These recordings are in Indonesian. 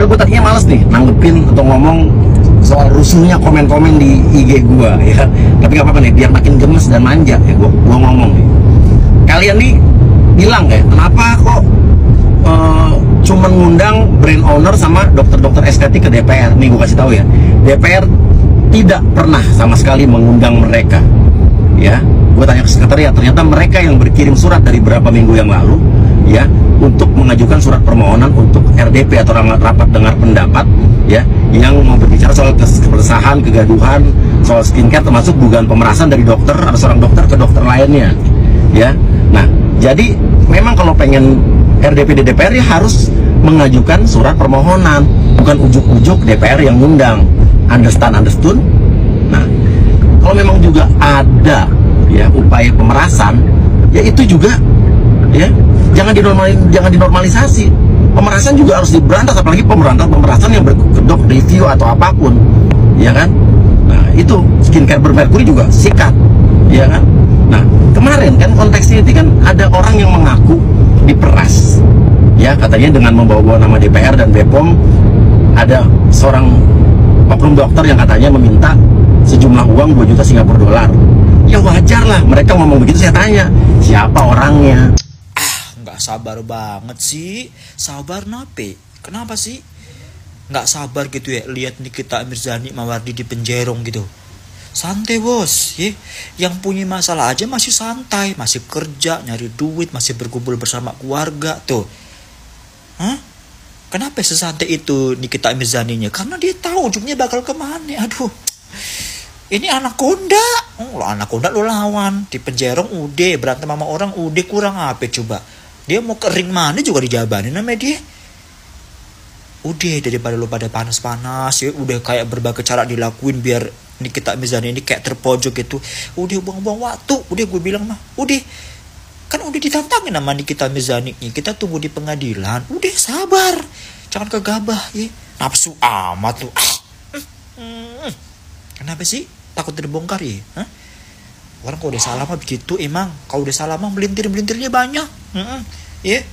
Padahal gue tadinya males nih nanggepin atau ngomong soal rusuhnya komen-komen di IG gue ya. Tapi gak apa-apa nih, biar makin gemes dan manja ya gue ngomong nih. Kalian nih bilang ya, kenapa kok cuman ngundang brand owner sama dokter-dokter estetik ke DPR? Nih gue kasih tahu ya, DPR tidak pernah sama sekali mengundang mereka ya. Gue tanya ke sekretariat, ternyata mereka yang berkirim surat dari beberapa minggu yang lalu ya, untuk mengajukan surat permohonan untuk RDP atau rapat dengar pendapat ya, yang mau berbicara soal keresahan, kegaduhan soal skincare, termasuk dugaan pemerasan dari dokter atau seorang dokter ke dokter lainnya ya. Nah, jadi memang kalau pengen RDP di DPR ya harus mengajukan surat permohonan, bukan ujuk-ujuk DPR yang ngundang. Understood? Nah, kalau memang juga ada ya upaya pemerasan, ya itu juga ya jangan dinormalisasi. Pemerasan juga harus diberantas, apalagi pemerasan yang berkedok review atau apapun, ya kan? Nah, itu skincare bermerkuri juga sikat, ya kan? Nah, kemarin kan konteksnya itu kan ada orang yang mengaku diperas, ya katanya dengan membawa-bawa nama DPR dan BPOM. Ada seorang oknum dokter yang katanya meminta sejumlah uang 2 juta Singapura dolar. Ya wajar lah mereka ngomong begitu. Saya tanya, siapa orangnya? Nggak sabar banget sih. Sabar nape? Kenapa sih? Nggak sabar gitu ya lihat Nikita Mirzani Mawardi di penjerong gitu. Santai bos ya. Yang punya masalah aja masih santai, masih kerja, nyari duit, masih berkumpul bersama keluarga tuh. Hah? Kenapa sesantai itu Nikita Mirzani-nya? Karena dia tahu ujungnya bakal kemana. Aduh, ini anakonda. Lo anakonda lo lawan. Di penjerong udah, berantem sama orang udah, kurang apa coba. Dia mau kering mana juga dijabanin sama dia. Udah, daripada lo pada panas-panas ya, udah kayak berbagai cara dilakuin biar Nikita Mirzani ini kayak terpojok gitu. Udah buang-buang waktu. Udah gue bilang mah, udah. Kan udah ditantangin sama Nikita Mirzani. Kita tunggu di pengadilan. Udah sabar. Jangan kegabah ya. Nafsu amat lu. Kenapa sih? Takut terbongkar ya? Hah? Orang kalau udah salah mah begitu emang. Kalau udah salah mah melintir-melintirnya banyak. Ya.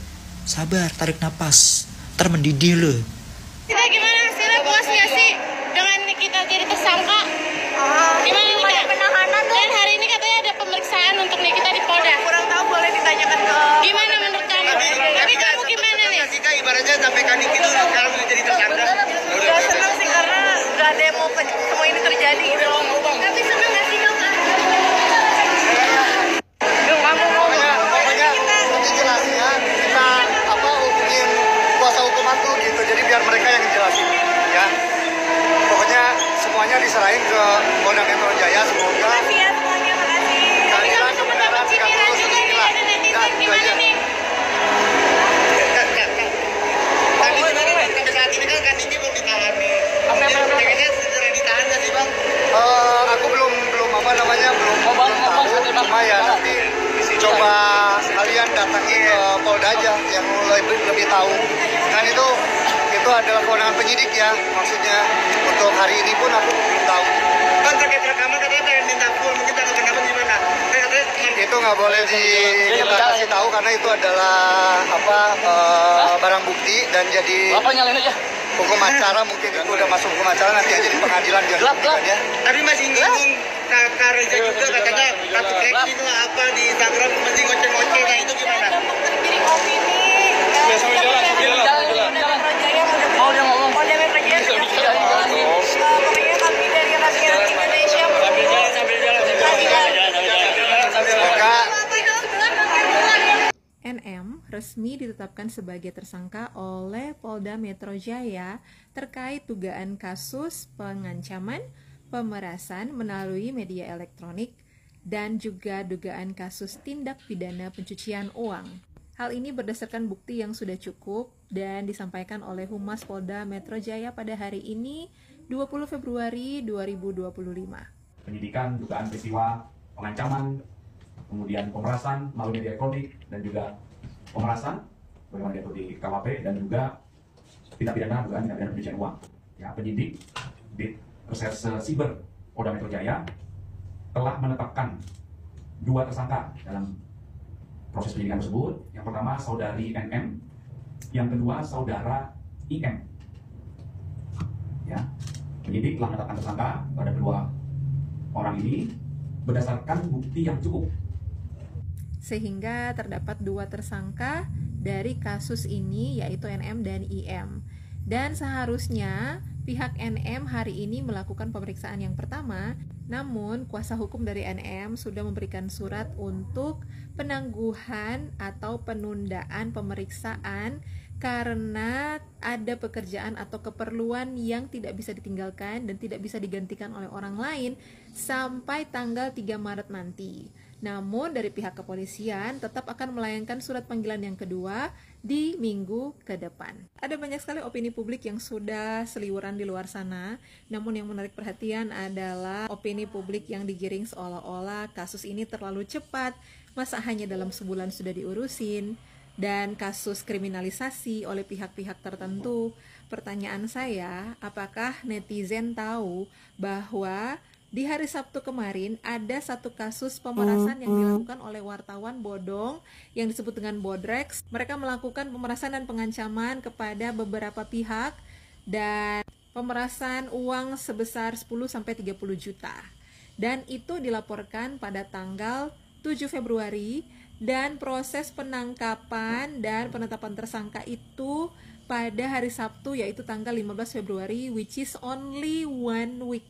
Sabar, tarik napas. Ntar mendidih lo. Kita gimana hasilnya, puas gak sih dengan Nikita jadi tersangka? Gimana nih Kak? Penahanan tuh. Dan hari ini katanya ada pemeriksaan untuk Nikita di Polda. Kurang tahu, boleh ditanyakan ke... Gimana menurut kamu? Tapi kamu gimana nih? Kak, ibaratnya sampai Kanik itu sekarang udah jadi tersangka. Udah senang sih karena udah ada yang mau semua ini terjadi gitu loh. Tapi seneng gak sih dong? Pokoknya nanti jelasnya kita hubungin kuasa hukum aku gitu. Jadi biar mereka yang jelasin ya. Pokoknya semuanya diserahin ke Polda Metro Jaya. Semoga Makasih ya semuanya, makasih. Tapi kamu sempat dapat sindiran juga nih ada netizen, gimana nih? Sampai saat ini kan Kaniki belum ditahan nih. Pengennya segera ditahan gak sih bang? Aku belum tahu. Cuma ya nanti coba kalian datangi ke Polda aja yang lebih tahu. Kan itu adalah kewenangan penyidik ya, maksudnya untuk hari ini pun aku belum tahu. Kan terkait rekaman katanya pengen minta full, mungkin tanggal rekaman gimana? Itu nggak boleh kita kasih tahu karena itu adalah barang bukti dan jadi hukum acara. Mungkin itu udah masuk hukum acara, nanti aja di pengadilan biar ya. Tadi masih nyinggung Kak Reza juga katanya kartu kredit itu apa di Instagram masih ngoceh-ngoceh, nah itu gimana? Tergiring opini. Ya sambil jalan. Metro Jaya mau dia ngomong. Polda Metro Jaya pokoknya kami dari rakyat Indonesia Sambil jalan. NM resmi ditetapkan sebagai tersangka oleh Polda Metro Jaya terkait dugaan kasus pengancaman, pemerasan melalui media elektronik, dan juga dugaan kasus tindak pidana pencucian uang. Hal ini berdasarkan bukti yang sudah cukup dan disampaikan oleh Humas Polda Metro Jaya pada hari ini, 20 Februari 2025. Penyidikan dugaan peristiwa pengancaman, kemudian pemerasan melalui media elektronik, dan juga pemerasan bagaimana diatur di KUHP, dan juga tindak pidana dugaan tindak pidana pencucian uang. Ya, penyidik di Reserse Siber Polda Metro Jaya telah menetapkan 2 tersangka dalam proses penyidikan tersebut. Yang pertama saudari NM, yang kedua saudara IM. Ya, penyidik telah menetapkan tersangka pada kedua orang ini berdasarkan bukti yang cukup. Sehingga terdapat 2 tersangka dari kasus ini, yaitu NM dan IM. Dan seharusnya pihak NM hari ini melakukan pemeriksaan yang pertama, namun kuasa hukum dari NM sudah memberikan surat untuk penangguhan atau penundaan pemeriksaan karena ada pekerjaan atau keperluan yang tidak bisa ditinggalkan dan tidak bisa digantikan oleh orang lain sampai tanggal 3 Maret nanti. Namun dari pihak kepolisian tetap akan melayangkan surat panggilan yang kedua di minggu ke depan. Ada banyak sekali opini publik yang sudah seliweran di luar sana, namun yang menarik perhatian adalah opini publik yang digiring seolah-olah kasus ini terlalu cepat, masa hanya dalam sebulan sudah diurusin, dan kasus kriminalisasi oleh pihak-pihak tertentu. Pertanyaan saya, apakah netizen tahu bahwa di hari Sabtu kemarin ada satu kasus pemerasan yang dilakukan oleh wartawan bodong yang disebut dengan Bodrex. Mereka melakukan pemerasan dan pengancaman kepada beberapa pihak dan pemerasan uang sebesar 10-30 juta. Dan itu dilaporkan pada tanggal 7 Februari dan proses penangkapan dan penetapan tersangka itu pada hari Sabtu, yaitu tanggal 15 Februari, which is only 1 week.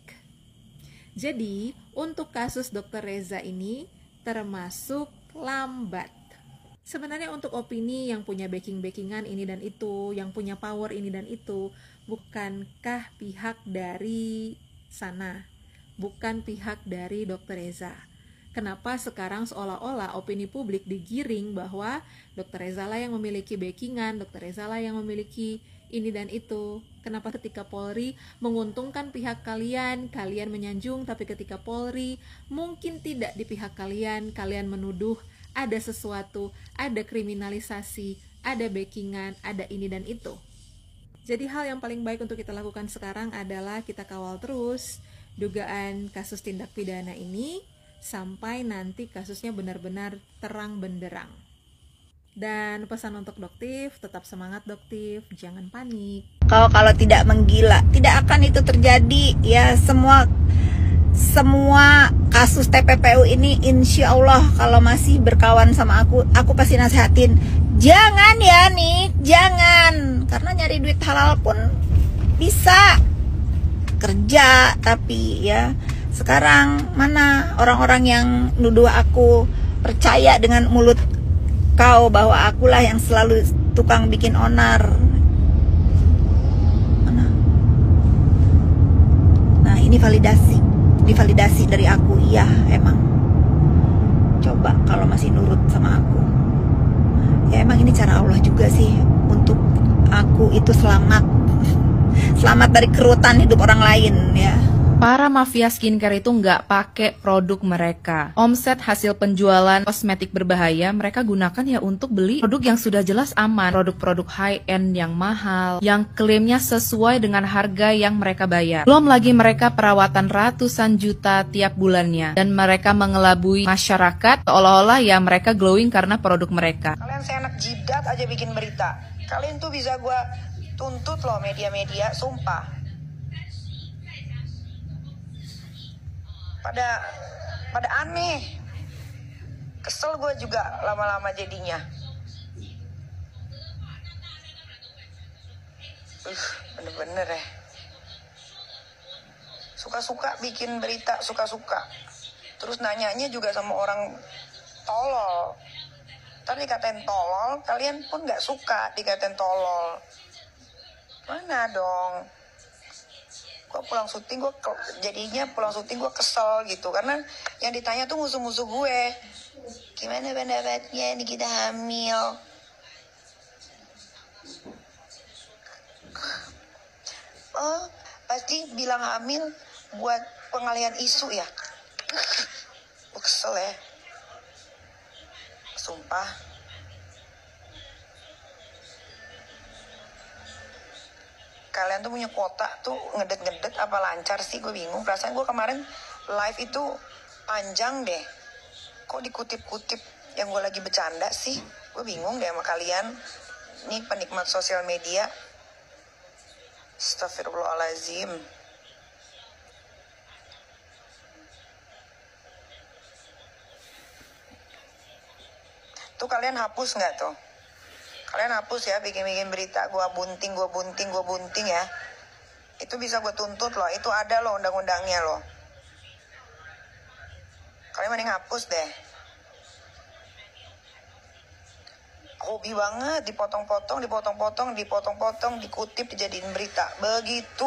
Jadi, untuk kasus Dr. Reza ini termasuk lambat. Sebenarnya untuk opini yang punya backing-backingan ini dan itu, yang punya power ini dan itu, bukankah pihak dari sana? Bukan pihak dari Dr. Reza. Kenapa sekarang seolah-olah opini publik digiring bahwa Dr. Reza lah yang memiliki backingan, Dr. Reza lah yang memiliki ini dan itu? Kenapa ketika Polri menguntungkan pihak kalian, kalian menyanjung, tapi ketika Polri mungkin tidak di pihak kalian, kalian menuduh ada sesuatu, ada kriminalisasi, ada backingan, ada ini dan itu? Jadi hal yang paling baik untuk kita lakukan sekarang adalah kita kawal terus dugaan kasus tindak pidana ini sampai nanti kasusnya benar-benar terang benderang. Dan pesan untuk Doktif, tetap semangat Doktif, jangan panik. Kalau tidak menggila, tidak akan itu terjadi. Ya, semua kasus TPPU ini insya Allah kalau masih berkawan sama aku pasti nasihatin. Jangan ya nih, jangan. Karena nyari duit halal pun bisa kerja, tapi ya sekarang mana orang-orang yang nuduh aku percaya dengan mulut kau bahwa akulah yang selalu tukang bikin onar. Nah, ini divalidasi dari aku. Iya, emang. Coba kalau masih nurut sama aku. Ya emang ini cara Allah juga sih untuk aku itu selamat dari kerutan hidup orang lain ya. Para mafia skincare itu nggak pakai produk mereka. Omset hasil penjualan kosmetik berbahaya mereka gunakan ya untuk beli produk yang sudah jelas aman. Produk-produk high-end yang mahal, yang klaimnya sesuai dengan harga yang mereka bayar. Belum lagi mereka perawatan ratusan juta tiap bulannya. Dan mereka mengelabui masyarakat seolah-olah ya mereka glowing karena produk mereka. Kalian seenak jidat aja bikin berita. Kalian tuh bisa gua tuntut loh media-media, sumpah. Pada aneh. Kesel gue juga lama-lama jadinya. Bener-bener ya. Suka-suka bikin berita, suka-suka. Terus nanyanya juga sama orang tolol. Ntar dikatain tolol, kalian pun gak suka dikatain tolol. Mana dong? Gue pulang syuting, pulang syuting gue kesel gitu. Karena yang ditanya tuh musuh-musuh gue. Gimana pendapatnya ini kita hamil? Oh, pasti bilang hamil buat pengalihan isu ya. Gue kesel ya. Sumpah. Kalian tuh punya kuota tuh ngedet-ngedet apa lancar sih, gue bingung. Perasaan gue kemarin live itu panjang deh. Kok dikutip-kutip yang gue lagi bercanda sih? Gue bingung deh sama kalian. Ini penikmat sosial media. Astagfirullahaladzim. Tuh kalian hapus nggak tuh? Kalian hapus ya bikin-bikin berita gua bunting ya. Itu bisa gue tuntut loh. Itu ada loh undang-undangnya loh. Kalian mending hapus deh. Hobi banget dipotong-potong, dikutip dijadiin berita. Begitu.